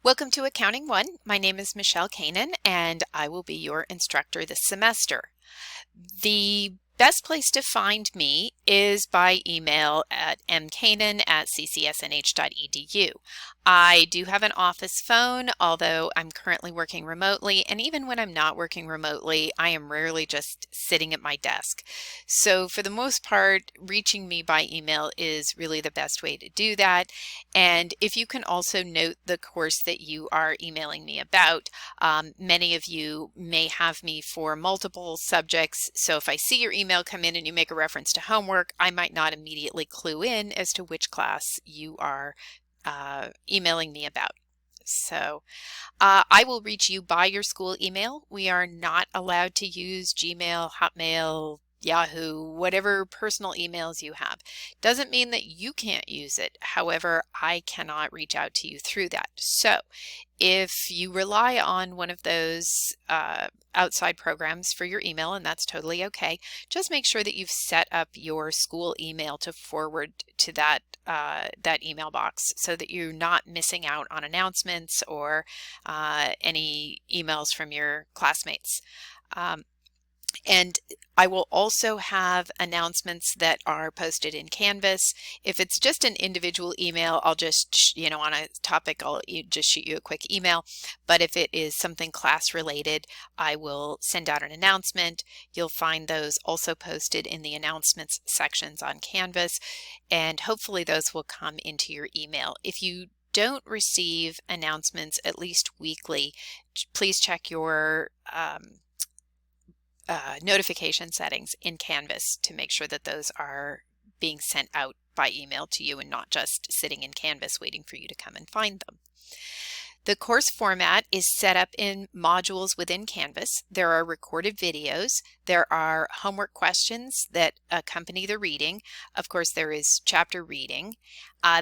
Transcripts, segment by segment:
Welcome to Accounting 1. My name is Michelle Kanan, and I will be your instructor this semester. The best place to find me is by email at mkanan@ccsnh.edu. I do have an office phone, although I'm currently working remotely, and even when I'm not working remotely, I am rarely just sitting at my desk. So for the most part, reaching me by email is really the best way to do that. And if you can also note the course that you are emailing me about, many of you may have me for multiple subjects, so if I see your email come in and you make a reference to homework, I might not immediately clue in as to which class you are emailing me about. So I will reach you by your school email. We are not allowed to use Gmail, Hotmail, Yahoo, whatever personal emails you have. Doesn't mean that you can't use it. However, I cannot reach out to you through that. So if you rely on one of those outside programs for your email, and that's totally okay, just make sure that you've set up your school email to forward to that email box so that you're not missing out on announcements or any emails from your classmates. And I will also have announcements that are posted in Canvas. If it's just an individual email, I'll just, on a topic, I'll just shoot you a quick email. But if it is something class related, I will send out an announcement. You'll find those also posted in the announcements sections on Canvas, and hopefully those will come into your email. If you don't receive announcements at least weekly, please check your notification settings in Canvas to make sure that those are being sent out by email to you and not just sitting in Canvas waiting for you to come and find them. The course format is set up in modules within Canvas. There are recorded videos. There are homework questions that accompany the reading. Of course, there is chapter reading.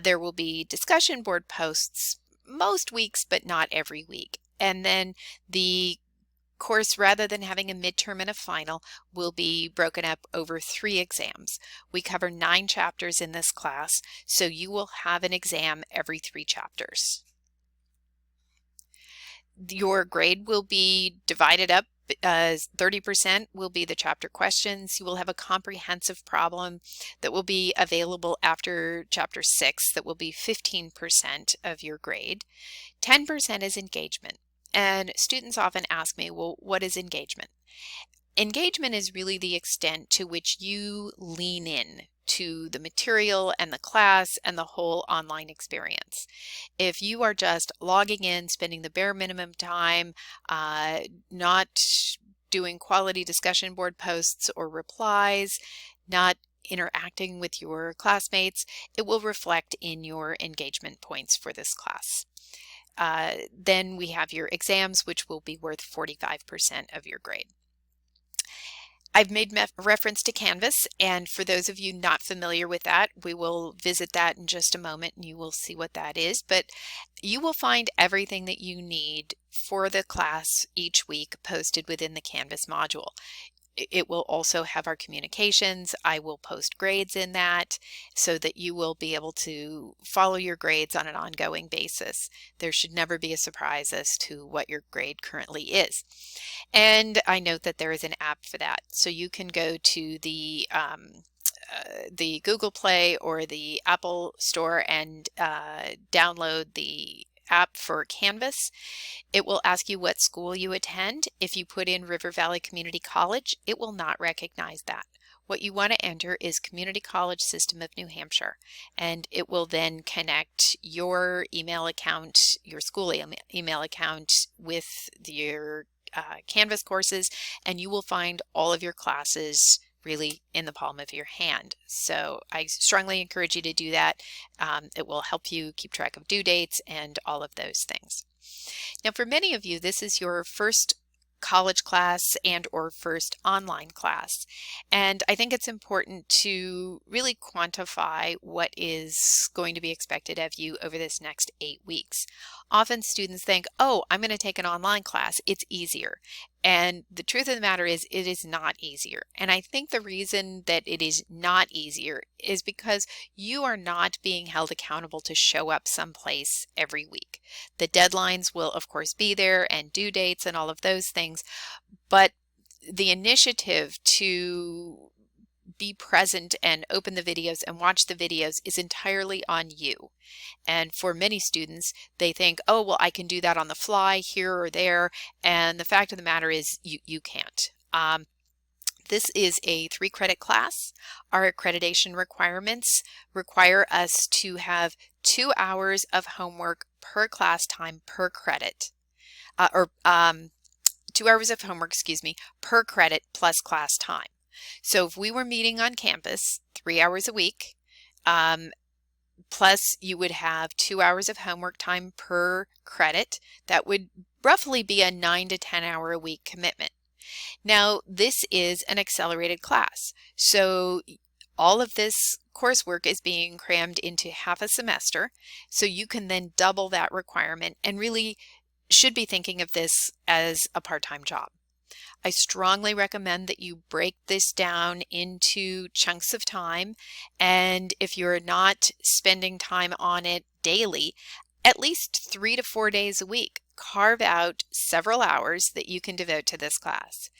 There will be discussion board posts most weeks, but not every week. And then the course, rather than having a midterm and a final, will be broken up over 3 exams. We cover 9 chapters in this class, so you will have an exam every 3 chapters. Your grade will be divided up. 30% will be the chapter questions. You will have a comprehensive problem that will be available after chapter 6 that will be 15% of your grade. 10% is engagement. And students often ask me, well, what is engagement? Engagement is really the extent to which you lean in to the material and the class and the whole online experience. If you are just logging in, spending the bare minimum time, not doing quality discussion board posts or replies, not interacting with your classmates, it will reflect in your engagement points for this class. Then we have your exams, which will be worth 45% of your grade. I've made reference to Canvas, and for those of you not familiar with that, we will visit that in just a moment and you will see what that is. But you will find everything that you need for the class each week posted within the Canvas module. It will also have our communications. I will post grades in that so that you will be able to follow your grades on an ongoing basis. There should never be a surprise as to what your grade currently is. And I note that there is an app for that. So you can go to the Google Play or the Apple Store and download the app for Canvas. It will ask you what school you attend. If you put in River Valley Community College, it will not recognize that. What you want to enter is Community College System of New Hampshire, and it will then connect your email account, your school email account with your Canvas courses, and you will find all of your classes really in the palm of your hand. So I strongly encourage you to do that. It will help you keep track of due dates and all of those things. Now, for many of you, this is your first college class and or first online class. And I think it's important to really quantify what is going to be expected of you over this next 8 weeks. Often students think, oh, I'm going to take an online class. It's easier. And the truth of the matter is, it is not easier. And I think the reason that it is not easier is because you are not being held accountable to show up someplace every week. The deadlines will, of course, be there and due dates and all of those things, but the initiative to be present and open the videos and watch the videos is entirely on you. And for many students, they think, oh, well, I can do that on the fly here or there. And the fact of the matter is you can't. This is a 3-credit class. Our accreditation requirements require us to have 2 hours of homework per class time per credit, 2 hours of homework, per credit plus class time. So if we were meeting on campus 3 hours a week, plus you would have 2 hours of homework time per credit, that would roughly be a 9 to 10 hour a week commitment. Now, this is an accelerated class, so all of this coursework is being crammed into half a semester, so you can then double that requirement and really should be thinking of this as a part-time job. I strongly recommend that you break this down into chunks of time, and if you're not spending time on it daily, at least 3 to 4 days a week, carve out several hours that you can devote to this class.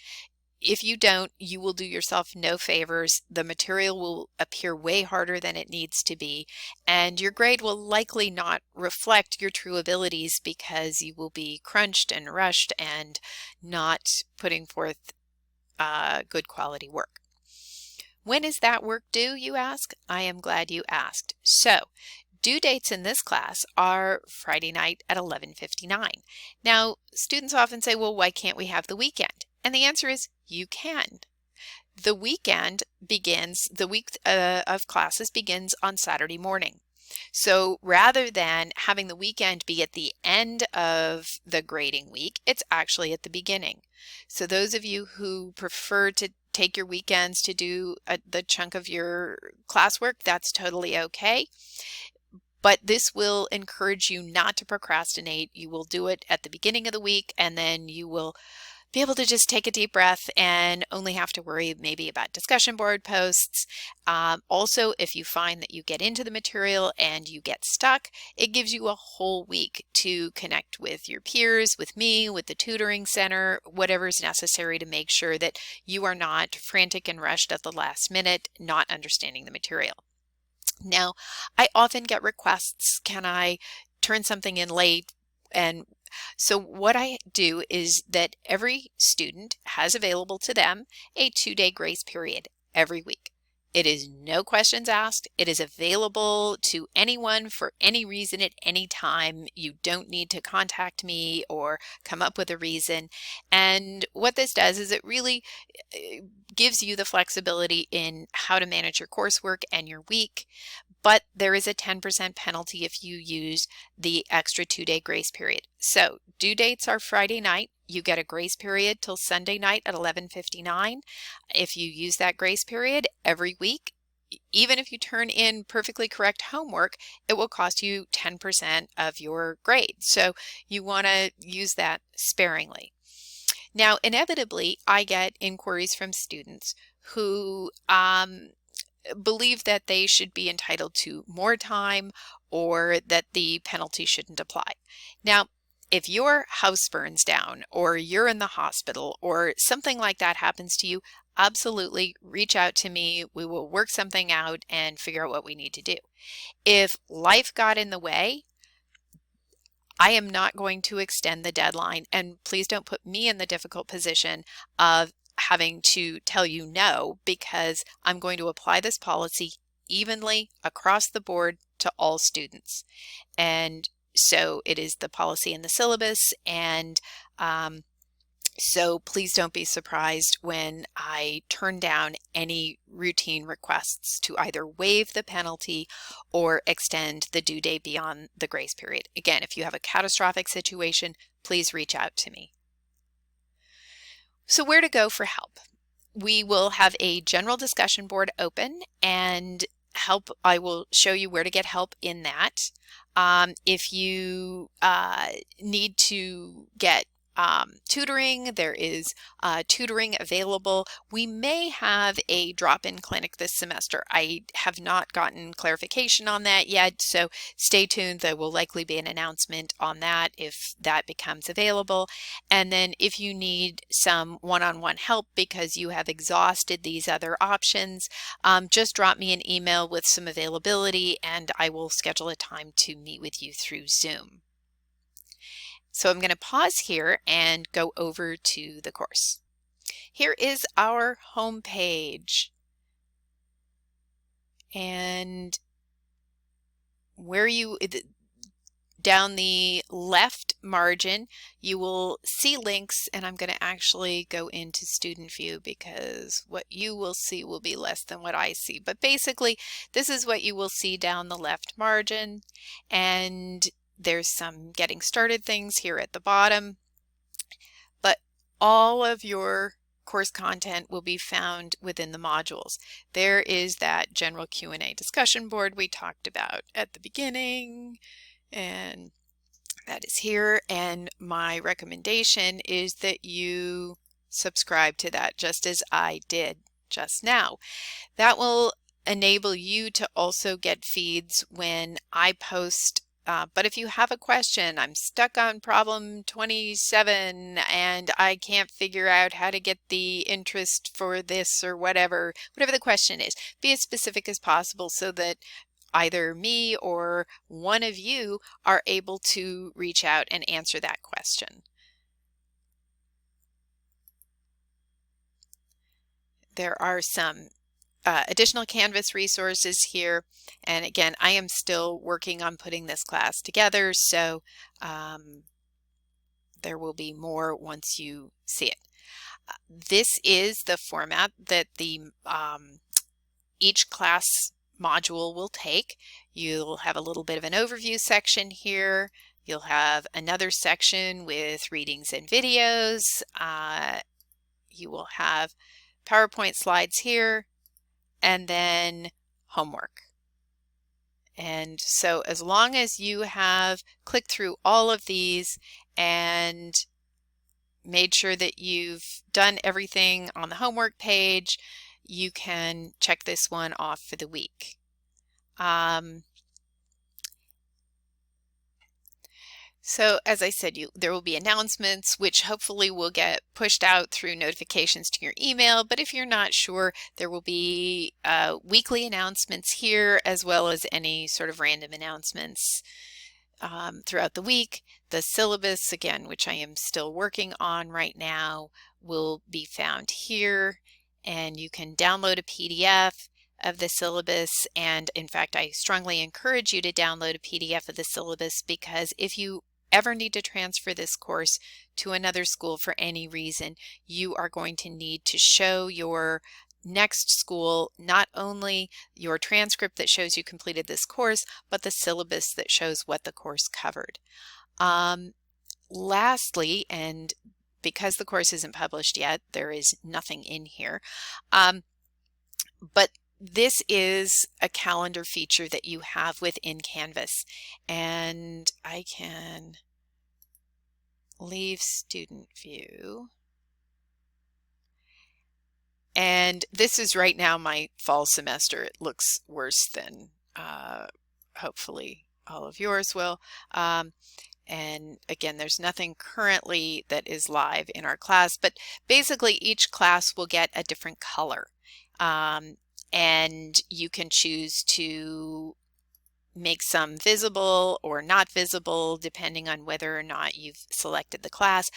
If you don't, you will do yourself no favors. The material will appear way harder than it needs to be, and your grade will likely not reflect your true abilities because you will be crunched and rushed and not putting forth good quality work. When is that work due, you ask? I am glad you asked. So, due dates in this class are Friday night at 11:59. Now, students often say, well, why can't we have the weekend? And the answer is, you can. The weekend begins, the week of classes begins on Saturday morning. So rather than having the weekend be at the end of the grading week, it's actually at the beginning. So those of you who prefer to take your weekends to do the chunk of your classwork, that's totally okay. But this will encourage you not to procrastinate. You will do it at the beginning of the week, and then you will be able to just take a deep breath and only have to worry maybe about discussion board posts. Also, if you find that you get into the material and you get stuck, it gives you a whole week to connect with your peers, with me, with the tutoring center, whatever is necessary to make sure that you are not frantic and rushed at the last minute, not understanding the material. Now, I often get requests, can I turn something in late? And so what I do is that every student has available to them a 2-day grace period every week. It is no questions asked. It is available to anyone for any reason at any time. You don't need to contact me or come up with a reason. And what this does is it really gives you the flexibility in how to manage your coursework and your week. But there is a 10% penalty if you use the extra 2-day grace period. So due dates are Friday night. You get a grace period till Sunday night at 11:59. If you use that grace period every week, even if you turn in perfectly correct homework, it will cost you 10% of your grade. So you want to use that sparingly. Now, inevitably, I get inquiries from students who believe that they should be entitled to more time or that the penalty shouldn't apply. Now, if your house burns down or you're in the hospital or something like that happens to you, absolutely reach out to me. We will work something out and figure out what we need to do. If life got in the way, I am not going to extend the deadline, and please don't put me in the difficult position of having to tell you no, because I'm going to apply this policy evenly across the board to all students. And so it is the policy in the syllabus, and so please don't be surprised when I turn down any routine requests to either waive the penalty or extend the due date beyond the grace period. Again, if you have a catastrophic situation, please reach out to me. So where to go for help? We will have a general discussion board open, and I will show you where to get help in that. If you need to get tutoring. There is tutoring available. We may have a drop-in clinic this semester. I have not gotten clarification on that yet, so stay tuned. There will likely be an announcement on that if that becomes available. And then if you need some one-on-one help because you have exhausted these other options, just drop me an email with some availability and I will schedule a time to meet with you through Zoom. So I'm going to pause here and go over to the course. Here is our home page. And down the left margin, you will see links, and I'm going to actually go into student view because what you will see will be less than what I see. But basically, this is what you will see down the left margin, and there's some getting started things here at the bottom, but all of your course content will be found within the modules. There is that general Q&A discussion board we talked about at the beginning, and that is here. And my recommendation is that you subscribe to that just as I did just now. That will enable you to also get feeds when I post. But if you have a question, I'm stuck on problem 27 and I can't figure out how to get the interest for this or whatever the question is, be as specific as possible so that either me or one of you are able to reach out and answer that question. There are some additional Canvas resources here, and again, I am still working on putting this class together, so there will be more once you see it. This is the format that the each class module will take. You'll have a little bit of an overview section here. You'll have another section with readings and videos. You will have PowerPoint slides here, and then homework. And so as long as you have clicked through all of these and made sure that you've done everything on the homework page, you can check this one off for the week. So as I said, there will be announcements which hopefully will get pushed out through notifications to your email, but if you're not sure, there will be weekly announcements here as well as any sort of random announcements throughout the week. The syllabus, again, which I am still working on right now, will be found here, and you can download a PDF of the syllabus. And in fact, I strongly encourage you to download a PDF of the syllabus, because if you ever need to transfer this course to another school for any reason, you are going to need to show your next school not only your transcript that shows you completed this course, but the syllabus that shows what the course covered. Lastly, and because the course isn't published yet, there is nothing in here, but this is a calendar feature that you have within Canvas, and I can leave student view. And this is right now my fall semester. It looks worse than hopefully all of yours will. And again, there's nothing currently that is live in our class, but basically each class will get a different color. And you can choose to make some visible or not visible depending on whether or not you've selected the class.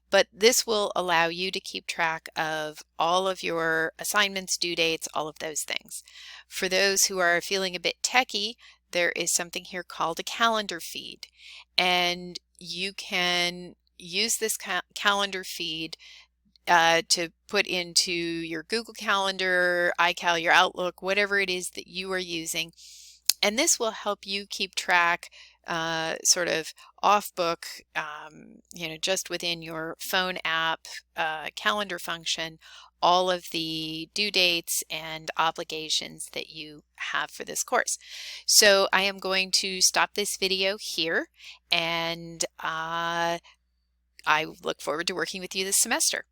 But this will allow you to keep track of all of your assignments, due dates, all of those things. For those who are feeling a bit techie, there is something here called a calendar feed, and you can use this calendar feed to put into your Google Calendar, iCal, your Outlook, whatever it is that you are using. And this will help you keep track sort of off book, just within your phone app calendar function, all of the due dates and obligations that you have for this course. So I am going to stop this video here and I look forward to working with you this semester.